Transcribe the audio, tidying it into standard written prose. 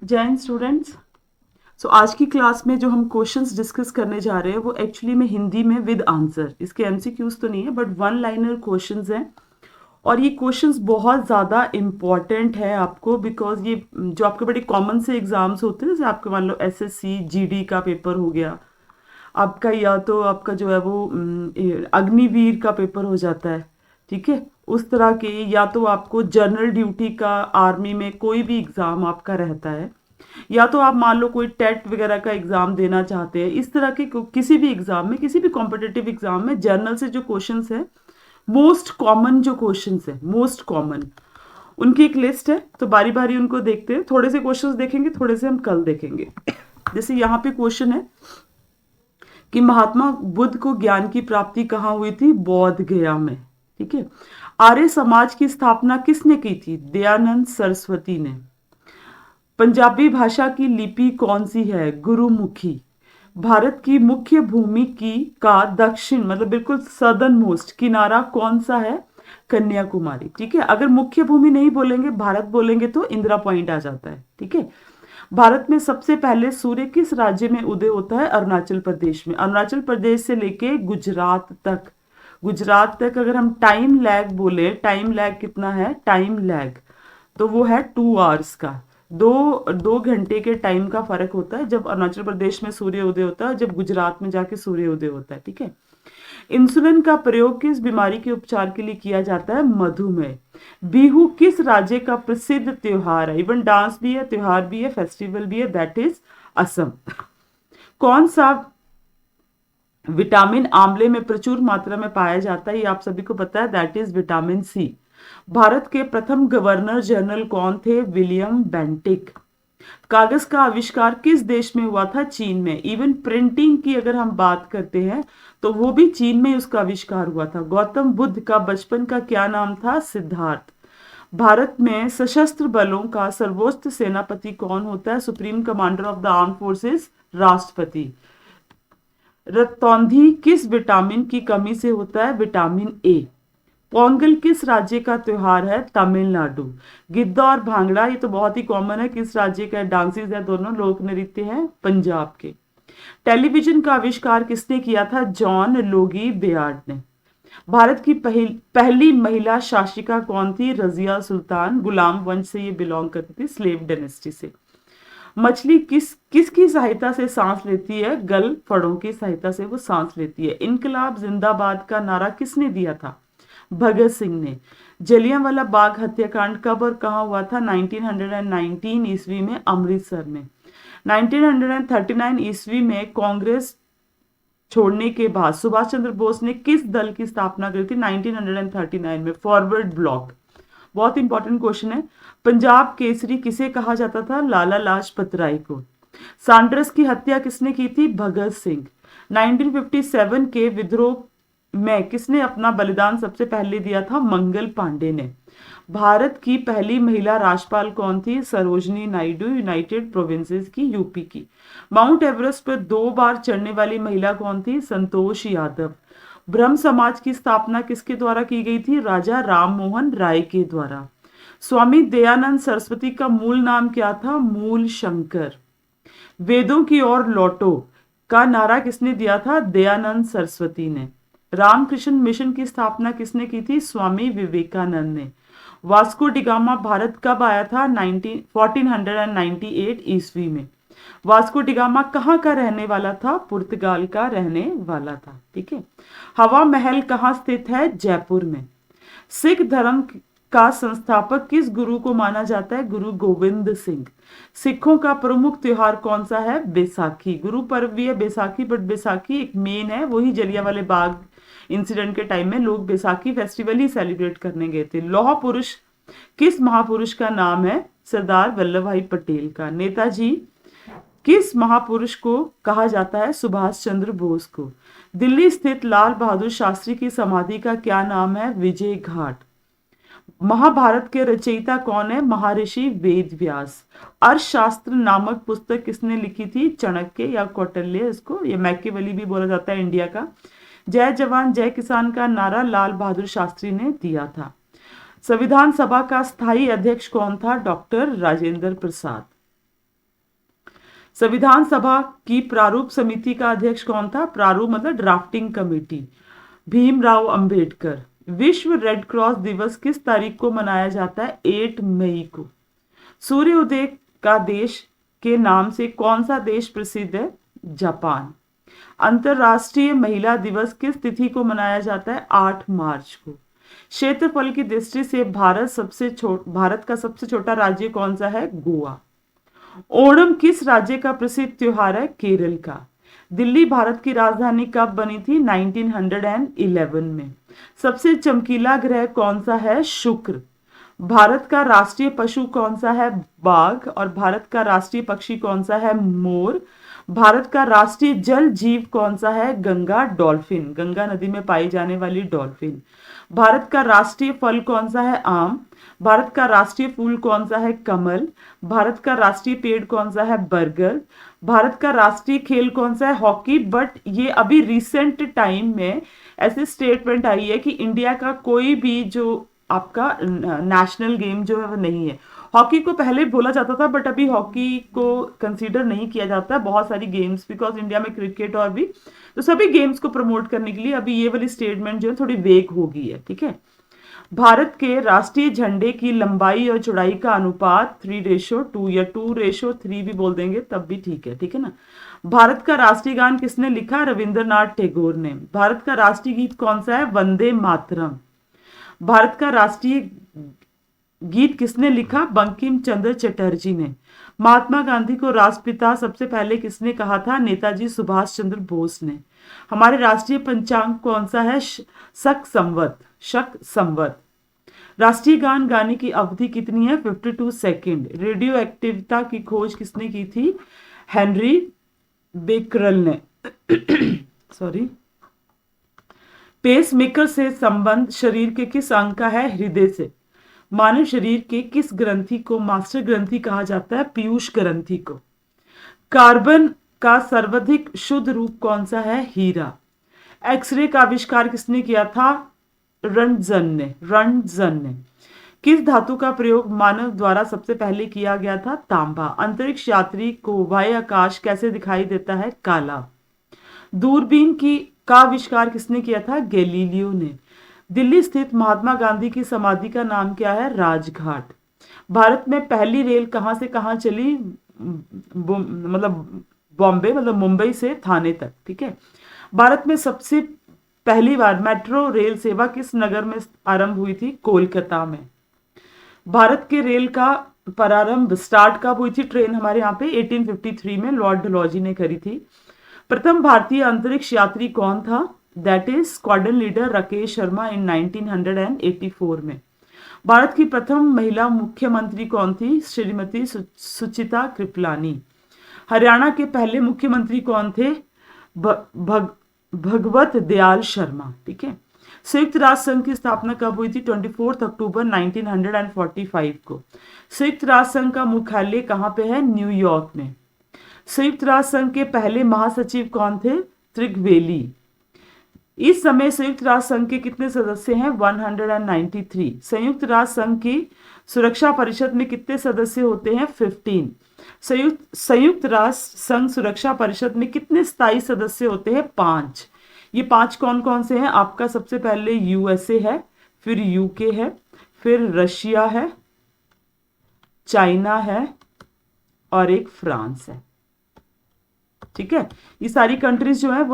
जय हिंद स्टूडेंट्स। आज की क्लास में जो हम क्वेश्चंस डिस्कस करने जा रहे हैं वो एक्चुअली में हिंदी में विद आंसर, इसके एमसीक्यूज तो नहीं है बट वन लाइनर क्वेश्चंस हैं। और ये क्वेश्चंस बहुत ज़्यादा इम्पॉर्टेंट है आपको, बिकॉज ये जो आपके बड़े कॉमन से एग्जाम्स होते हैं, जैसे आपके मान लो एसएससी जीडी का पेपर हो गया आपका, या तो आपका जो है वो अग्निवीर का पेपर हो जाता है, ठीक है, उस तरह के, या तो आपको जनरल ड्यूटी का आर्मी में कोई भी एग्ज़ाम आपका रहता है, या तो आप मान लो कोई टेट वगैरह का एग्ज़ाम देना चाहते हैं, इस तरह के किसी भी एग्ज़ाम में, किसी भी कॉम्पिटिटिव एग्ज़ाम में जनरल से जो क्वेश्चंस है, मोस्ट कॉमन जो क्वेश्चंस है, मोस्ट कॉमन, उनकी एक लिस्ट है। तो बारी बारी उनको देखते हैं, थोड़े से क्वेश्चंस देखेंगे, थोड़े से हम कल देखेंगे। जैसे यहाँ पे क्वेश्चन है कि महात्मा बुद्ध को ज्ञान की प्राप्ति कहाँ हुई थी? बौद्ध गया में, ठीक है। आर्य समाज की स्थापना किसने की थी? दयानंद सरस्वती ने। पंजाबी भाषा की लिपि कौन सी है? गुरुमुखी। भारत की मुख्य भूमि की का दक्षिण मतलब बिल्कुल सदर्न मोस्ट किनारा कौन सा है? कन्याकुमारी, ठीक है। अगर मुख्य भूमि नहीं बोलेंगे, भारत बोलेंगे तो इंदिरा पॉइंट आ जाता है, ठीक है। भारत में सबसे पहले सूर्य किस राज्य में उदय होता है? अरुणाचल प्रदेश में। अरुणाचल प्रदेश से लेके गुजरात तक, गुजरात तक अगर हम टाइम लैग बोले, टाइम लैग कितना है? टाइम लैग तो वो है 2 आवर्स का, दो दो घंटे के टाइम का फर्क होता है जब अरुणाचल प्रदेश में सूर्य उदय होता है, जब गुजरात में जाके सूर्य उदय होता है, ठीक है। इंसुलिन का प्रयोग किस बीमारी के उपचार के लिए किया जाता है? मधुमेह। बिहू किस राज्य का प्रसिद्ध त्योहार है? इवन डांस भी है, त्योहार भी है, फेस्टिवल भी है, दैट इज असम। कौन सा विटामिन आंवले में प्रचुर मात्रा में पाया जाता है? ये आप सभी को पता है, दैट इज विटामिन सी। भारत के प्रथम गवर्नर जनरल कौन थे? William Bentinck. कागज का आविष्कार किस देश में हुआ था? चीन में। इवन प्रिंटिंग की अगर हम बात करते हैं तो वो भी चीन में उसका आविष्कार हुआ था। गौतम बुद्ध का बचपन का क्या नाम था? सिद्धार्थ। भारत में सशस्त्र बलों का सर्वोच्च सेनापति कौन होता है? Supreme commander of the arm forces, राष्ट्रपति। रतौंधी किस विटामिन की कमी से होता है? Vitamin A. पोंगल किस राज्य का त्योहार है? तमिलनाडु। गिद्दा और भांगड़ा ये तो बहुत ही कॉमन है, किस राज्य का? डांसेस है, दोनों लोक नृत्य हैं पंजाब के। टेलीविजन का आविष्कार किसने किया था? जॉन लोगी बेयार्ड ने। भारत की पहली महिला शासिका कौन थी? रजिया सुल्तान। गुलाम वंश से ये बिलोंग करती थी, स्लेव डायनेस्टी से। मछली किसकी सहायता से सांस लेती है? गल फड़ों की सहायता से वो सांस लेती है। इनकलाब जिंदाबाद का नारा किसने दिया था? भगत सिंह ने। जलियांवाला बाग हत्याकांड कब और कहां हुआ था? 1919 ईस्वी में अमृतसर में। 1939 ईस्वी में कांग्रेस छोड़ने के बाद सुभाष चंद्र बोस ने किस दल की स्थापना की थी? 1939 में फॉरवर्ड ब्लॉक। बहुत इंपॉर्टेंट क्वेश्चन है। पंजाब केसरी किसे कहा जाता था? लाला लाजपत राय को। सांड्रस की हत्या किसने की थी? भगत सिंह। 1957 के विद्रोह में किसने अपना बलिदान सबसे पहले दिया था? मंगल पांडे ने। भारत की पहली महिला राज्यपाल कौन थी? सरोजनी नायडू, यूनाइटेड प्रोविंसेस की, यूपी की। माउंट एवरेस्ट पर 2 बार चढ़ने वाली महिला कौन थी? संतोष यादव। ब्रह्म समाज की स्थापना किसके द्वारा की गई थी? राजा राम मोहन राय के द्वारा। स्वामी दयानंद सरस्वती का मूल नाम क्या था? मूल शंकर। वेदों की ओर लौटो का नारा किसने दिया था? दयानंद सरस्वती ने। रामकृष्ण मिशन की स्थापना किसने की थी? स्वामी विवेकानंद ने। वास्को डिगामा भारत कब आया था? 1498 ईस्वी में। वास्को डिगामा कहाँ का रहने वाला था? पुर्तगाल का रहने वाला था, ठीक है। हवा महल कहाँ स्थित है? जयपुर में। सिख धर्म का संस्थापक किस गुरु को माना जाता है? गुरु गोविंद सिंह। सिखों का प्रमुख त्योहार कौन सा है? बैसाखी। गुरु पर्व भी है बैसाखी, बट बैसाखी एक मेन है, वही जलियांवाले बाग इंसिडेंट के टाइम में लोग बैसाखी फेस्टिवल ही सेलिब्रेट करने गए थे। लौह पुरुष किस महापुरुष का नाम है? सरदार वल्लभ भाई पटेल का। नेताजी किस महापुरुष को कहा जाता है? सुभाष चंद्र बोस को। दिल्ली स्थित लाल बहादुर शास्त्री की समाधि का क्या नाम है? विजय घाट। महाभारत के रचयिता कौन है? महर्षि वेद व्यास। अर्थशास्त्र नामक पुस्तक किसने लिखी थी? चाणक्य या कौटिल्य, इसको ये मैकियावेली भी बोला जाता है इंडिया का। जय जवान जय किसान का नारा लाल बहादुर शास्त्री ने दिया था। संविधान सभा का स्थायी अध्यक्ष कौन था? डॉक्टर राजेंद्र प्रसाद। संविधान सभा की प्रारूप समिति का अध्यक्ष कौन था? प्रारूप मतलब ड्राफ्टिंग कमेटी, भीमराव अंबेडकर। विश्व रेड क्रॉस दिवस किस तारीख को मनाया जाता है? 8 मई को। सूर्योदय का देश के नाम से कौन सा देश प्रसिद्ध है? जापान। अंतरराष्ट्रीय महिला दिवस किस तिथि को मनाया जाता है? 8 मार्च को। क्षेत्रफल की दृष्टि से भारत का सबसे छोटा राज्य कौन सा है? गोवा। ओणम किस राज्य का प्रसिद्ध त्योहार है? केरल का। दिल्ली भारत की राजधानी कब बनी थी? 1911 में। सबसे चमकीला ग्रह कौन सा है? शुक्र। भारत का राष्ट्रीय पशु कौन सा है? बाघ। और भारत का राष्ट्रीय पक्षी कौन सा है? मोर। भारत का राष्ट्रीय जल जीव कौन सा है? गंगा डॉल्फिन, गंगा नदी में पाई जाने वाली डॉल्फिन। भारत का राष्ट्रीय फल कौन सा है? आम। भारत का राष्ट्रीय फूल कौन सा है? कमल। भारत का राष्ट्रीय पेड़ कौन सा है? बरगद। भारत का राष्ट्रीय खेल कौन सा है? हॉकी। बट ये अभी रिसेंट टाइम में ऐसी स्टेटमेंट आई है कि इंडिया का कोई भी जो आपका नेशनल गेम जो है वो नहीं है। हॉकी को पहले बोला जाता था बट अभी हॉकी को कंसीडर नहीं किया जाता बहुत सारी गेम्स, बिकॉज इंडिया में क्रिकेट और भी तो सभी गेम्स को प्रमोट करने के लिए अभी ये वाली स्टेटमेंट जो है थोड़ी वेग हो गई है। ठीक है। भारत के राष्ट्रीय झंडे की लंबाई और चौड़ाई का अनुपात 3:2 या 2:3 भी बोल देंगे तब भी ठीक है ना। भारत का राष्ट्रीय गान किसने लिखा? रविंद्रनाथ टैगोर ने। भारत का राष्ट्रीय गीत कौन सा है? वंदे मातरम। भारत का राष्ट्रीय गीत किसने लिखा? बंकिम चंद्र चटर्जी ने। महात्मा गांधी को राष्ट्रपिता सबसे पहले किसने कहा था? नेताजी सुभाष चंद्र बोस ने। हमारे राष्ट्रीय पंचांग कौन सा है? शक संवत। राष्ट्रीय गान गाने की अवधि कितनी है? 52 सेकेंड। रेडियो एक्टिविता की खोज किसने की थी? हेनरी बेकरल ने। सॉरी। पेसमेकर से संबंध शरीर के किस अंग का है? हृदय से। मानव शरीर के किस ग्रंथि को मास्टर ग्रंथि कहा जाता है? पीयूष ग्रंथि को। कार्बन का सर्वाधिक शुद्ध रूप कौन सा है? हीरा। एक्सरे का आविष्कार किसने किया था? रंटजन ने। किस धातु का प्रयोग मानव द्वारा सबसे पहले किया गया था? तांबा। अंतरिक्ष यात्री को बाह्य आकाश कैसे दिखाई देता है? काला। दूरबीन का आविष्कार किसने किया था? गैलीलियो ने। दिल्ली स्थित महात्मा गांधी की समाधि का नाम क्या है? राजघाट। भारत में पहली रेल कहां से कहां चली? मतलब बॉम्बे मतलब मुंबई से थाने तक। ठीक है। भारत में सबसे पहली बार मेट्रो रेल सेवा किस नगर में आरंभ हुई थी? कोलकाता में। भारत के रेल का प्रारंभ स्टार्ट कब हुई थी? ट्रेन हमारे यहाँ पे 1853 में लॉर्ड डलहौजी ने करी थी। प्रथम भारतीय अंतरिक्ष यात्री कौन था? That is squadron leader Rakesh Sharma in 1984 में। भारत की प्रथम महिला मुख्यमंत्री कौन थी? श्रीमती सुचिता कृपलानी। हरियाणा के पहले मुख्यमंत्री कौन थे? भगवत दयाल शर्मा। ठीक है। संयुक्त राष्ट्र संघ की स्थापना कब हुई थी? 24 अक्टूबर 1945 को। संयुक्त राष्ट्र संघ का मुख्यालय कहाँ पे है? न्यूयॉर्क में। संयुक्त राष्ट्र संघ के पहले महासचिव कौन थे? त्रिगवेली। इस समय संयुक्त राष्ट्र संघ के कितने सदस्य हैं? 193। संयुक्त राष्ट्र संघ की सुरक्षा परिषद में कितने सदस्य होते हैं? 15। संयुक्त राष्ट्र संघ सुरक्षा परिषद में कितने स्थायी सदस्य होते हैं? 5। ये 5 कौन कौन से हैं? आपका सबसे पहले यूएसए है, फिर यूके है, फिर रशिया है, चाइना है और एक फ्रांस है। ठीक है। ये सारी कंट्रीज जो है वो